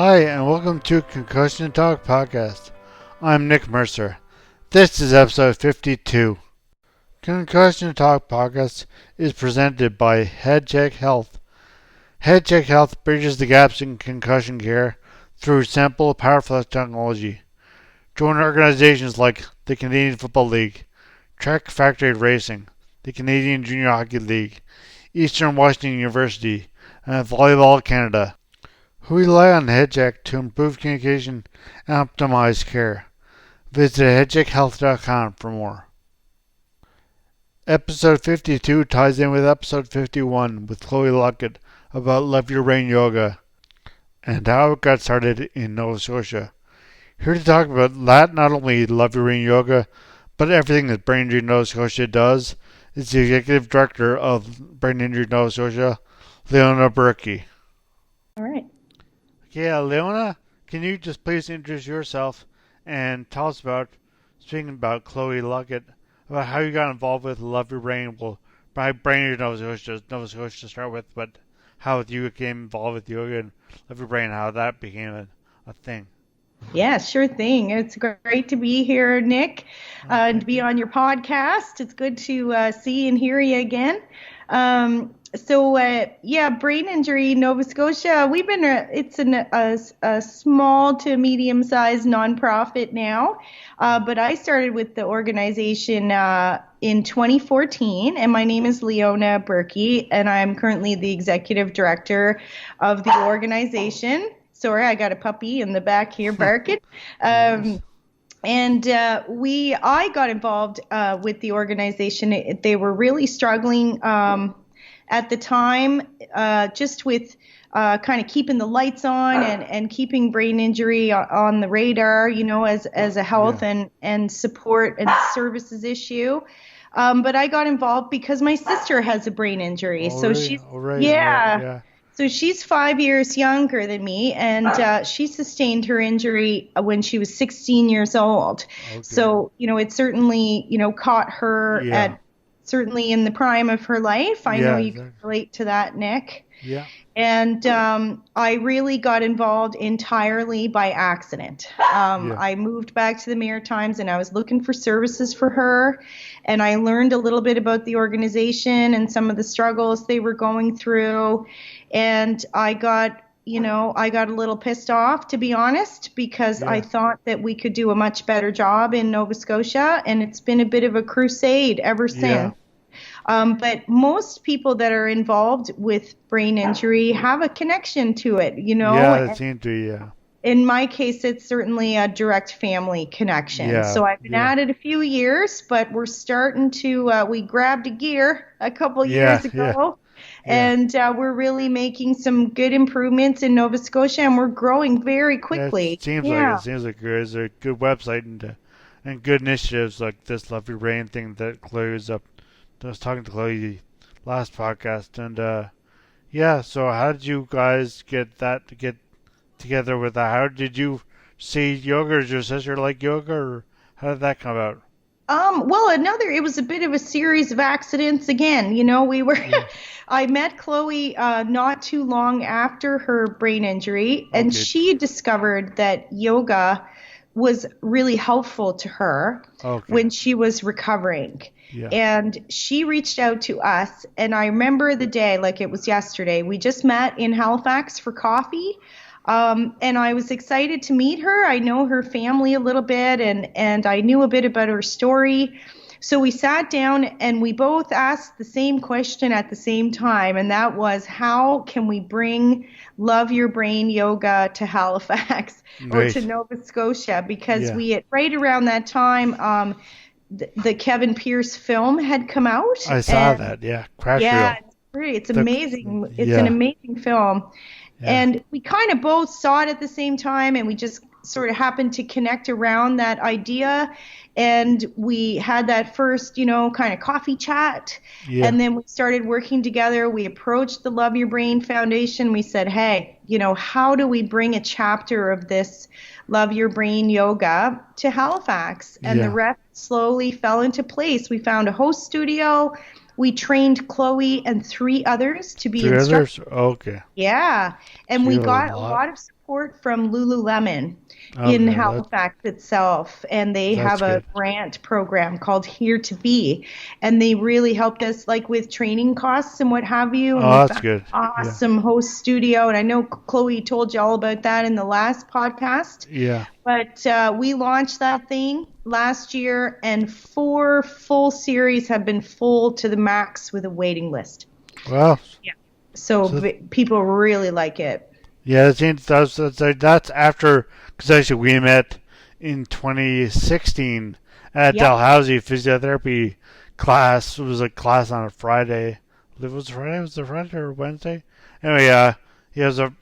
Hi, and welcome to Concussion Talk Podcast. I'm Nick Mercer. This is episode 52. Concussion Talk Podcast is presented by HeadCheck Health. HeadCheck Health bridges the gaps in concussion care through simple, powerful technology. Join organizations like the Canadian Football League, Track Factory Racing, the Canadian Junior Hockey League, Eastern Washington University, and Volleyball Canada, who rely on HeadCheck to improve communication and optimize care. Visit headcheckhealth.com for more. Episode 52 ties in with episode 51 with Chloe Luckett about Love Your Brain Yoga and how it got started in Nova Scotia. Here to talk about that, not only Love Your Brain Yoga, but everything that Brain Injury Nova Scotia does, is the Executive Director of Brain Injury Nova Scotia, Leona Burkey. All right. Yeah, Leona, can you just please introduce yourself and tell us speaking about Chloe Luckett, about how you got involved with Love Your Brain? Well, by Brain Injury Nova Scotia to start with, but how you became involved with yoga and Love Your Brain, how that became a thing. Yeah, sure thing. It's great to be here, Nick, and to be on your podcast. It's good to see and hear you again. Brain Injury Nova Scotia. We've been it's a small to medium-sized nonprofit now, but I started with the organization in 2014, and my name is Leona Burkey, and I'm currently the executive director of the organization. Sorry, I got a puppy in the back here barking. I got involved with the organization. They were really struggling at the time, just with kind of keeping the lights on and keeping brain injury on the radar, as a health and support and services issue. But I got involved because my sister has a brain injury. So she's 5 years younger than me, and she sustained her injury when she was 16 years old. Okay. So, it certainly, caught her certainly in the prime of her life. I know you can relate to that, Nick. Yeah. And I really got involved entirely by accident. I moved back to the Maritimes, and I was looking for services for her. And I learned a little bit about the organization and some of the struggles they were going through. And I got a little pissed off, to be honest, because I thought that we could do a much better job in Nova Scotia. And it's been a bit of a crusade ever since. But most people that are involved with brain injury have a connection to it, Yeah, it seemed to, yeah. In my case, it's certainly a direct family connection. Yeah, so I've been at it a few years, but we're starting to, we grabbed a gear a couple years ago. And we're really making some good improvements in Nova Scotia, and we're growing very quickly. It seems like there's a good website and good initiatives like this Love Your Brain thing that Chloe's up. I was talking to Chloe last podcast, and so how did you guys get together with that? How did you see yoga? Or did your sister like yoga, or how did that come about? It was a bit of a series of accidents again. I met Chloe not too long after her brain injury, and she discovered that yoga was really helpful to her when she was recovering. Yeah. And she reached out to us, and I remember the day like it was yesterday. We just met in Halifax for coffee, and I was excited to meet her. I know her family a little bit, and I knew a bit about her story. So we sat down, and we both asked the same question at the same time, and that was, how can we bring Love Your Brain Yoga to Halifax or to Nova Scotia? Because we had, right around that time, the Kevin Pierce film had come out. I saw that, Crash Reel. It's amazing. It's an amazing film. Yeah. And we kind of both saw it at the same time, and we just sort of happened to connect around that idea. And we had that first, kind of coffee chat. Yeah. And then we started working together. We approached the Love Your Brain Foundation. We said, hey, how do we bring a chapter of this Love Your Brain yoga to Halifax? And the rest slowly fell into place. We found a host studio. We trained Chloe and 3 others to be instructors. Okay. Yeah. And we got a lot of support support from Lululemon in Okay, Halifax itself, and they that's have a good. grant program called Here to Be, and they really helped us like with training costs and what have you, and we Oh, that's found good. an Yeah. awesome host studio, and I know Chloe told you all about that in the last podcast. Yeah. But we launched that thing last year, and 4 full series have been full to the max with a waiting list. Well, Yeah. So so people really like it. yeah, that's after, because actually we met in 2016 at Yep. Dalhousie physiotherapy class. It was a class on a Friday. Was it Friday? Was it Friday or Wednesday? Anyway,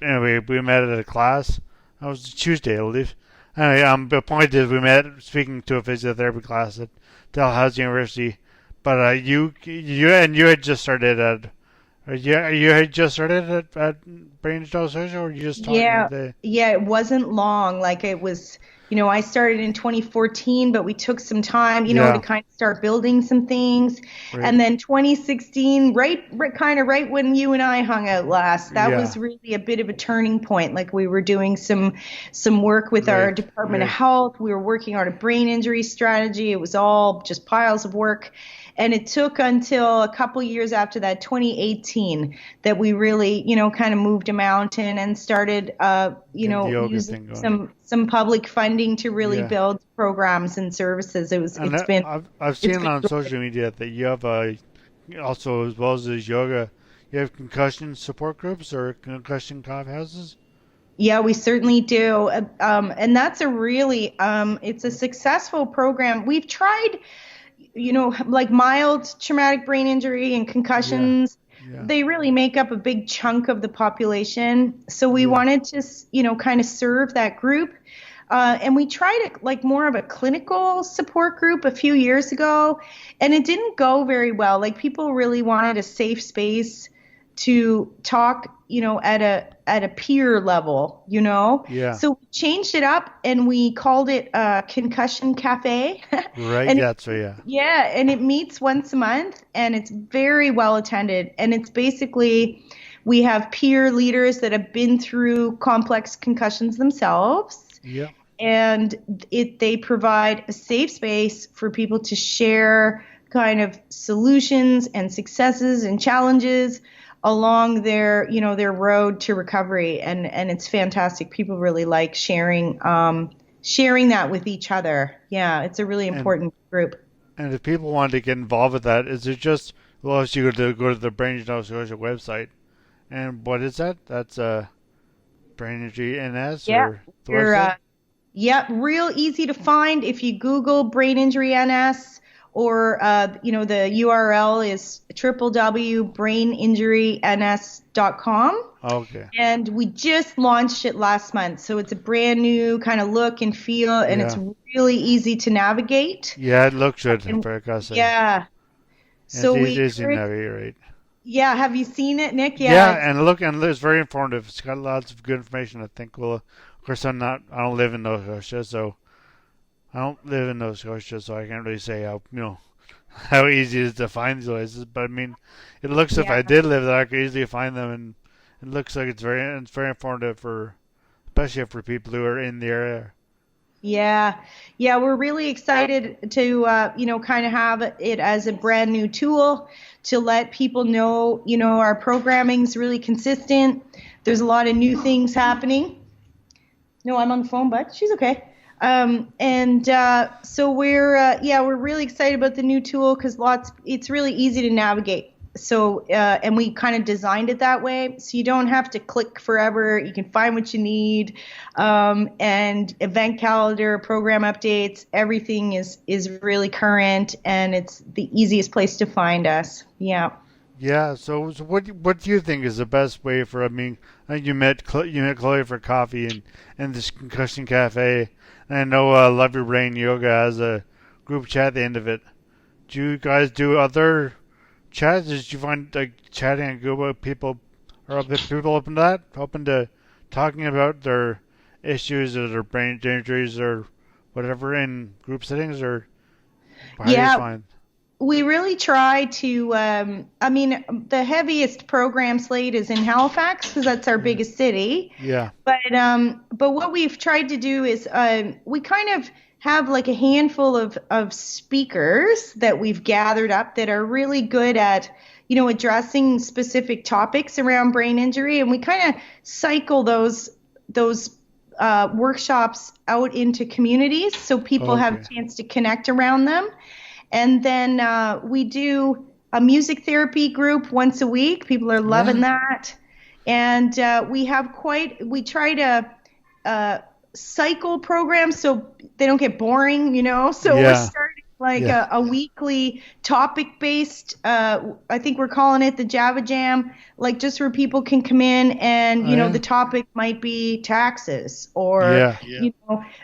anyway, we met at a class. It was Tuesday, I believe. Anyway, the point is we met speaking to a physiotherapy class at Dalhousie University. But you had just started at. You had just started at Brain Injury Nova Scotia, or were you just talking Yeah, today? yeah, it wasn't long. Like it was, I started in 2014, but we took some time, to Yeah, kind of start building some things. right. And then 2016, kind of right when you and I hung out last, that Yeah, was really a bit of a turning point. Like we were doing some work with our right, Department of right. Health. We were working on a brain injury strategy. It was all just piles of work. And it took until a couple years after that, 2018, that we really, kind of moved a mountain and started, Get the yoga using thing going. some public funding to really Yeah, build programs and services. and I've It's seen been on great. social media that you have also, as well as this yoga, you have concussion support groups or concussion coffee houses. Yeah, we certainly do. And that's a really, it's a successful program. We've tried, like mild traumatic brain injury and Yeah, concussions. yeah, They really make up a big chunk of the population. So we yeah. wanted to, kind of serve that group. And we tried it like more of a clinical support group a few years ago, and it didn't go very well. Like people really wanted a safe space to talk, at a peer level, Yeah, So we changed it up and we called it Concussion Cafe. right. And Yeah, so yeah, yeah, and it meets once a month and it's very well attended. And it's basically we have peer leaders that have been through complex concussions themselves, yeah. and they provide a safe space for people to share kind of solutions and successes and challenges along their road to recovery, and it's fantastic. People really like sharing that with each other. Yeah, it's a really And important group. and if people want to get involved with that, is it just, well, if you go to the Brain Injury Nova Scotia website, and what is that? That's Brain Injury NS Yeah, or the you're website? yep, real easy to find if you Google brain injury NS, or the URL is www.braininjuryns.com. Okay. And we just launched it last month, so it's a brand new kind of look and feel, and it's Yeah. really easy to navigate. Yeah, it looks good, And I gotta say. yeah, It's so we easy to encourage. navigate, right? Yeah, have you seen it, Nick? Yeah, Yeah, it's and it's very informative. It's got lots of good information. I think. Well, of course, I don't live in Nova Scotia, so I don't live in Nova Scotia, so I can't really say how how easy it is to find these places. But I mean, it looks, if yeah. I did live there, I could easily find them, and it looks like it's very informative for, especially for people who are in the area. Yeah, yeah, we're really excited to, kind of have it as a brand new tool to let people know, our programming's really consistent. There's a lot of new things happening. No, I'm on the phone, but she's okay. And so we're really excited about the new tool because it's really easy to navigate. So, and we kind of designed it that way, so you don't have to click forever. You can find what you need, and event calendar, program updates, everything is really current, and it's the easiest place to find us. Yeah. Yeah. So what do you think is the best way for? I mean, you met Chloe for coffee and this Concussion Cafe. And I know Love Your Brain Yoga has a group chat at the end of it. Do you guys do other chats? Did you find like chatting and go about people, are people open to that? Open to talking about their issues or their brain injuries or whatever in group settings, or how do you Yeah, find? we really try to, I mean, the heaviest program slate is in Halifax because that's our biggest city. Yeah. But what we've tried to do is we kind of have like a handful of speakers that we've gathered up that are really good at, addressing specific topics around brain injury. And we kind of cycle those workshops out into communities so people have a chance to connect around them. And then we do a music therapy group once a week. People are loving that. And we try to cycle programs so they don't get boring, So we're starting like a weekly topic-based, I think we're calling it the Java Jam, like just where people can come in and, the topic might be taxes or,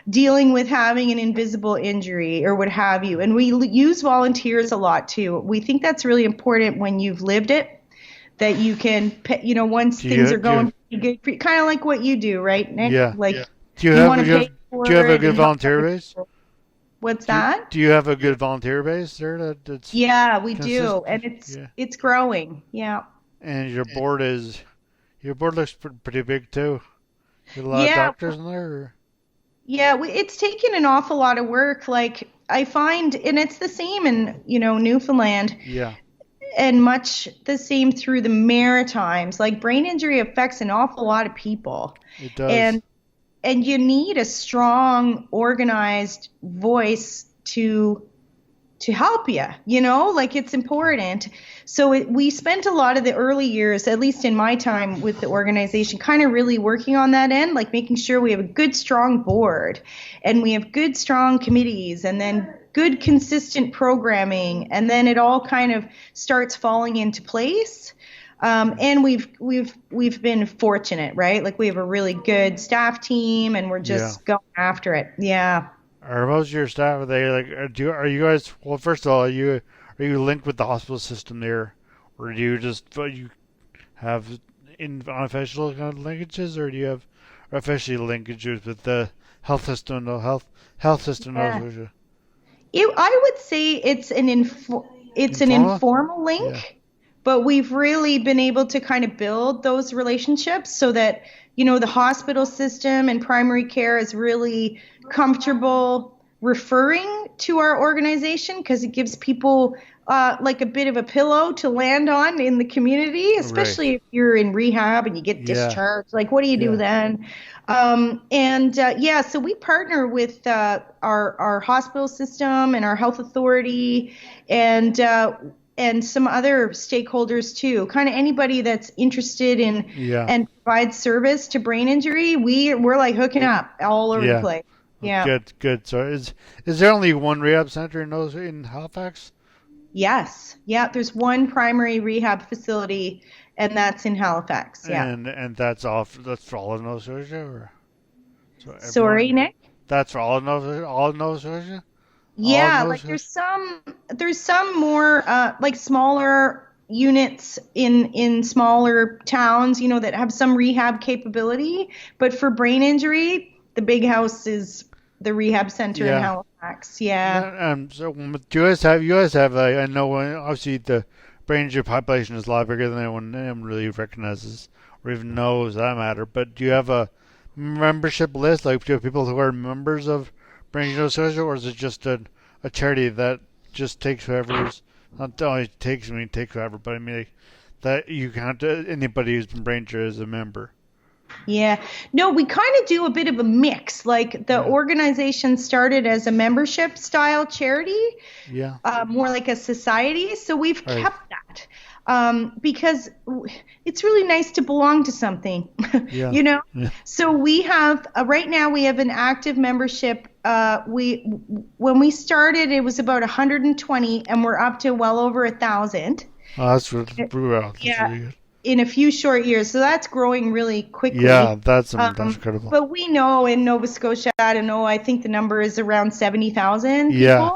dealing with having an invisible injury or what have you. And we use volunteers a lot too. We think that's really important when you've lived it, that you can, once things are going pretty good, kind of like what you do, right, Nick? Yeah. Like, do you have a good volunteer base? What's that? Do you have a good volunteer base there? That's we do, and it's growing. Yeah. And your board looks pretty big too. You have a lot of doctors in there. Or? Yeah, it's taken an awful lot of work. Like I find, and it's the same in Newfoundland. Yeah. And much the same through the Maritimes. Like brain injury affects an awful lot of people. It does. And you need a strong, organized voice to help you, like it's important. So we spent a lot of the early years, at least in my time with the organization, kind of really working on that end, like making sure we have a good, strong board and we have good, strong committees and then good, consistent programming. And then it all kind of starts falling into place. And we've been fortunate, right? Like we have a really good staff team and we're just going after it. Yeah. Are most of your staff, are they like, are you guys, well, first of all, are you linked with the hospital system there? Or do you just, you have unofficial kind of linkages, or do you have official linkages with the health system, health system? I would say it's an informal link. Yeah. But we've really been able to kind of build those relationships so that, the hospital system and primary care is really comfortable referring to our organization because it gives people like a bit of a pillow to land on in the community, especially if you're in rehab and you get discharged. Like, what do you do then? So we partner with our hospital system and our health authority and some other stakeholders too, kind of anybody that's interested in and provides service to brain injury. We're like hooking up all over the place. Yeah. Good. So is there only one rehab center in Halifax? Yes. Yeah. There's one primary rehab facility, and that's in Halifax. Yeah. And that's for all of Nova Scotia, or? Sorry, Nick. That's for all of Nova Scotia. Yeah, like there's some more like smaller units in smaller towns, that have some rehab capability. But for brain injury, the big house is the rehab center in Halifax. Yeah. So do you guys have I know obviously the brain injury population is a lot bigger than anyone really recognizes or even knows that matter. But do you have a membership list? Like, do you have people who are members of Brain Injury Nova Scotia, or is it just a charity that just takes whoever's, not only takes whoever, but I mean like, that you can't, anybody who's been brain injured is a member? Yeah. No, we kind of do a bit of a mix. Like the organization started as a membership style charity, more like a society. So we've kept that. Because it's really nice to belong to something, Yeah. So we have, right now we have an active membership. When we started, it was about 120 and we're up to well over 1,000. Oh, that's really good. In a few short years. So that's growing really quickly. Yeah, that's incredible. But we know in Nova Scotia, I think the number is around 70,000 people. Yeah.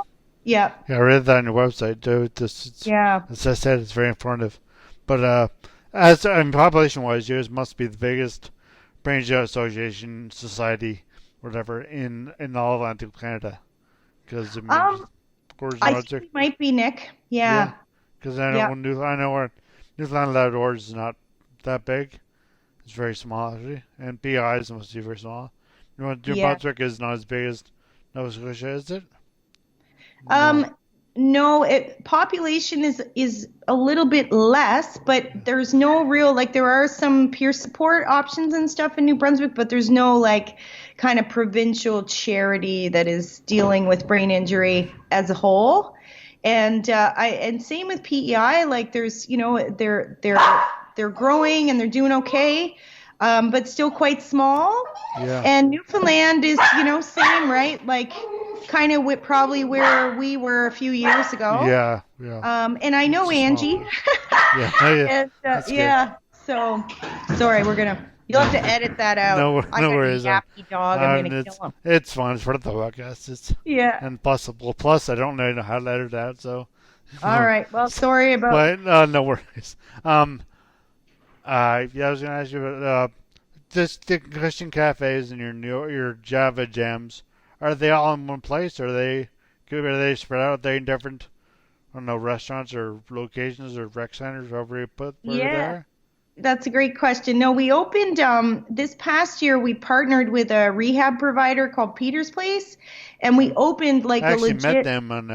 Yeah, I read that on your website too. As I said, it's very informative. But population-wise, yours must be the biggest brain injury association society, whatever, in all of Atlantic Canada. Because I think it might be, Nick. Yeah. Because I know where Newfoundland Labradors is not that big. It's very small, actually. And PI is mostly very small. New Brunswick is not as big as Nova Scotia, is it? No, population is a little bit less, but there's no real, like, there are some peer support options and stuff in New Brunswick, but there's no, like, kind of provincial charity that is dealing with brain injury as a whole. And same with PEI, like, there's, they're growing and they're doing okay, but still quite small. Yeah. And Newfoundland is, same, right? Like, kind of probably where we were a few years ago. Yeah. And I know Angie. And, so sorry, you'll have to edit that out. No worries. I got a yappy dog. I'm gonna kill him. It's fun. It's part of the podcast. And plus I don't know how to edit that. So. All right. Well, sorry about. But no worries. I was gonna ask you about the Concussion Cafes and your Java Jams. Are they all in one place? Or are they spread out? Are they in different, restaurants or locations or rec centers, wherever you put where they're? That's a great question. No, we opened this past year. We partnered with a rehab provider called Peter's Place, and we opened like a legit. I actually met them on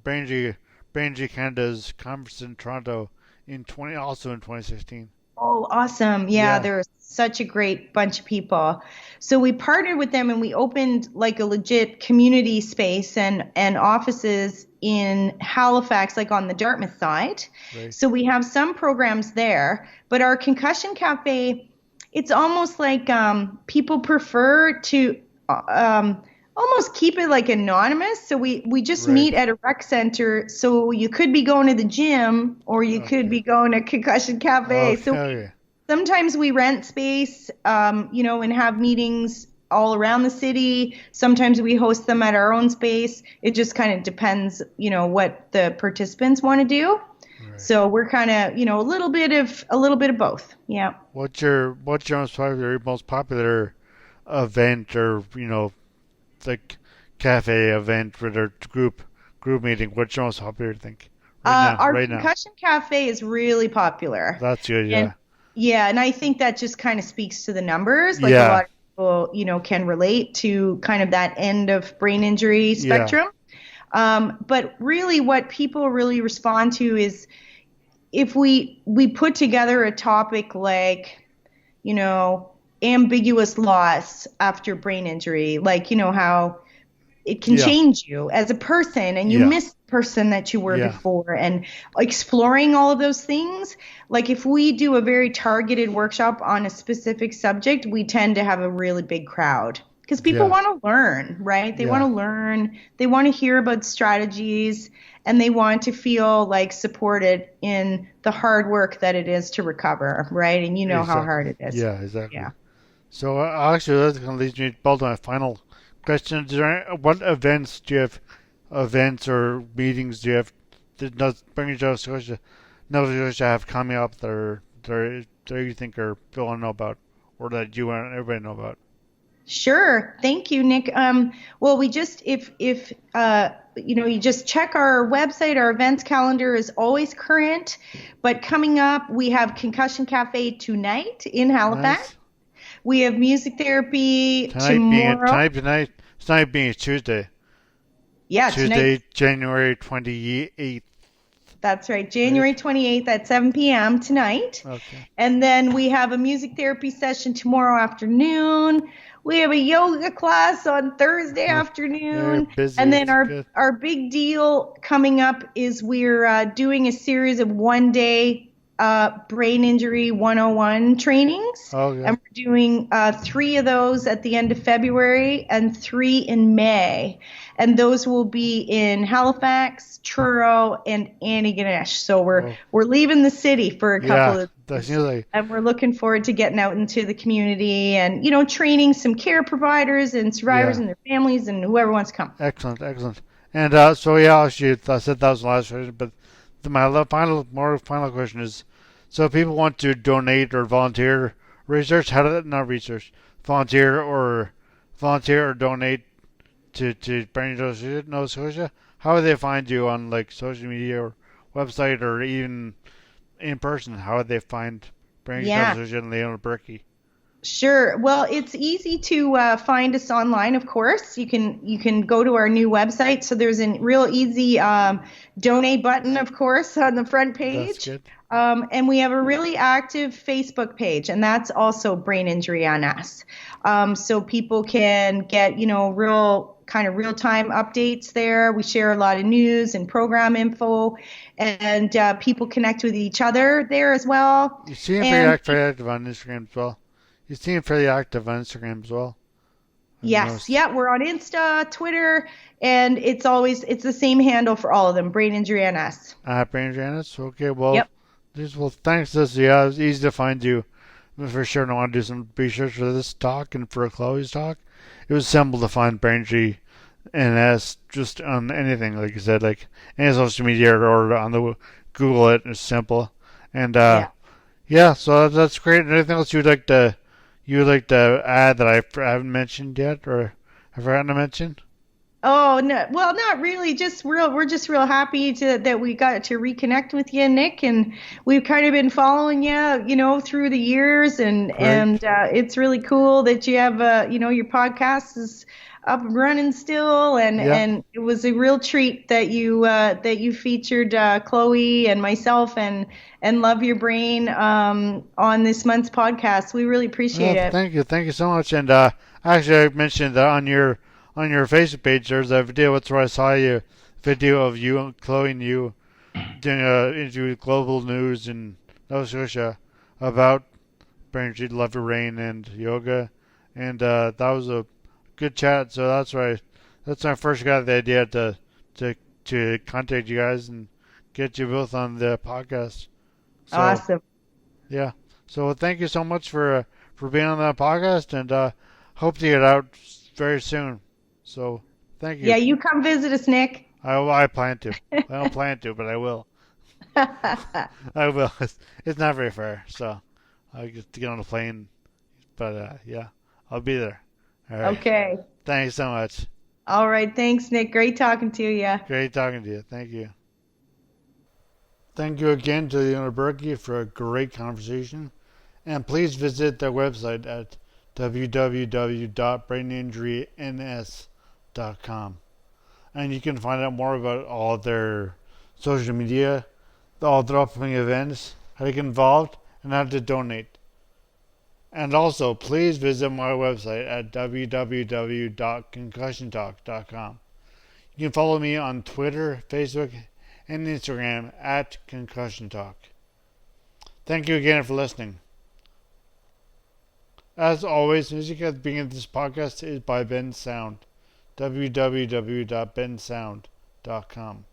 Brain Injury Canada's conference in Toronto in 2016. Oh, awesome. Yeah, they're such a great bunch of people. So we partnered with them and we opened like a legit community space and offices in Halifax, like on the Dartmouth side. Right. So we have some programs there, but our Concussion Cafe, it's almost like people prefer to almost keep it like anonymous. So we just meet at a rec center. So you could be going to the gym or you could be going to Concussion Cafe. Sometimes we rent space, and have meetings all around the city. Sometimes we host them at our own space. It just kind of depends, what the participants want to do. Right. So we're kind of, a little bit of both. Yeah. What's your most popular event or, like cafe event with a group meeting? What's your most popular, I think? Our Concussion Cafe is really popular. That's good, yeah. And I think that just kind of speaks to the numbers. Like a lot of people, can relate to kind of that end of brain injury spectrum. But really what people really respond to is if we put together a topic like, ambiguous loss after brain injury, like, how it can change you as a person and you miss the person that you were before, and exploring all of those things. Like if we do a very targeted workshop on a specific subject, we tend to have a really big crowd because people want to learn, right? They want to learn, they want to hear about strategies, and they want to feel like supported in the hard work that it is to recover, right? And how hard it is. Yeah, exactly. Yeah. So actually, that's going to lead me to my final question. What events do you have? Events or meetings do you have? Does Nova Scotia have coming up that you think are people want to know about, or that you want everybody to know about? Sure. Thank you, Nick. Well, we just you just check our website. Our events calendar is always current. But coming up, we have Concussion Cafe tonight in Halifax. Nice. We have music therapy tomorrow. Tonight being Tuesday. Yeah, Tuesday, January 28th. That's right, January 28th at 7 p.m. tonight. Okay. And then we have a music therapy session tomorrow afternoon. We have a yoga class on Thursday afternoon. And then our big deal coming up is we're doing a series of one-day Brain Injury 101 trainings. Okay. And we're doing 3 of those at the end of February and 3 in May. And those will be in Halifax, Truro, and Antigonish. So we're leaving the city for a couple of days. And we're looking forward to getting out into the community and, training some care providers and survivors and their families and whoever wants to come. Excellent. And I said that was the last question, but my final question is, so if people want to donate or volunteer, volunteer or donate to Brain Injury Nova Scotia, how would they find you on like social media or website or even in person? How would they find Brain Injury Nova Yeah. Scotia and Leona Burkey? Sure. Well, it's easy to find us online, of course. You can go to our new website. So there's a real easy donate button, of course, on the front That's page. good. And we have a really active Facebook page, and that's also Brain Injury on Us. So people can get, real time updates there. We share a lot of news and program info, and people connect with each other there as well. You seem And very active on Instagram as well. You seem fairly active on Instagram as well. I've yes, noticed. yeah, we're on Insta, Twitter, and it's the same handle for all of them, Brain Injury NS. Brain Janice. Okay, well, Yep. thanks, this. Yeah, it was easy to find you. For sure, I want to do some research for this talk and for Chloe's talk. It was simple to find Brain Injury NS just on anything, like you said, like any social media or on the Google it. It's simple, and Yeah. yeah. So that's great. Anything else you'd like to add that I haven't mentioned yet, or have forgotten to mention? Oh no, well, not really. We're just real happy that we got to reconnect with you, Nick, and we've kind of been following you, through the years, and Great. it's really cool that you have, your podcast is up and running still, and Yeah. it was a real treat that you featured Chloe and myself and Love Your Brain on this month's podcast. We really appreciate Well, it. thank you so much. And actually, I mentioned that on your Facebook page, there's a video. That's where I saw you video of you, Chloe, and you doing an interview with Global News in Nova Scotia about brain injury, love your rain, and yoga, and that was a good chat. So that's when I first got the idea to to contact you guys and get you both on the podcast. So Awesome. yeah. So thank you so much for being on the podcast, and hope to get out very soon. So thank you. Yeah, you come visit us, Nick. I plan to. I don't plan to, but I will. I will. It's not very far, so I get to get on a plane. But yeah, I'll be there. All right. Okay. Thanks so much. All right. Thanks, Nick. Great talking to you. Great talking to you. Thank you. Thank you again to Leona Burkey for a great conversation. And please visit their website at www.braininjuryns.com. And you can find out more about all their social media, all their upcoming events, how to get involved, and how to donate. And also, please visit my website at www.concussiontalk.com. You can follow me on Twitter, Facebook, and Instagram at Concussion Talk. Thank you again for listening. As always, music at the beginning of this podcast is by Ben Sound. www.bensound.com.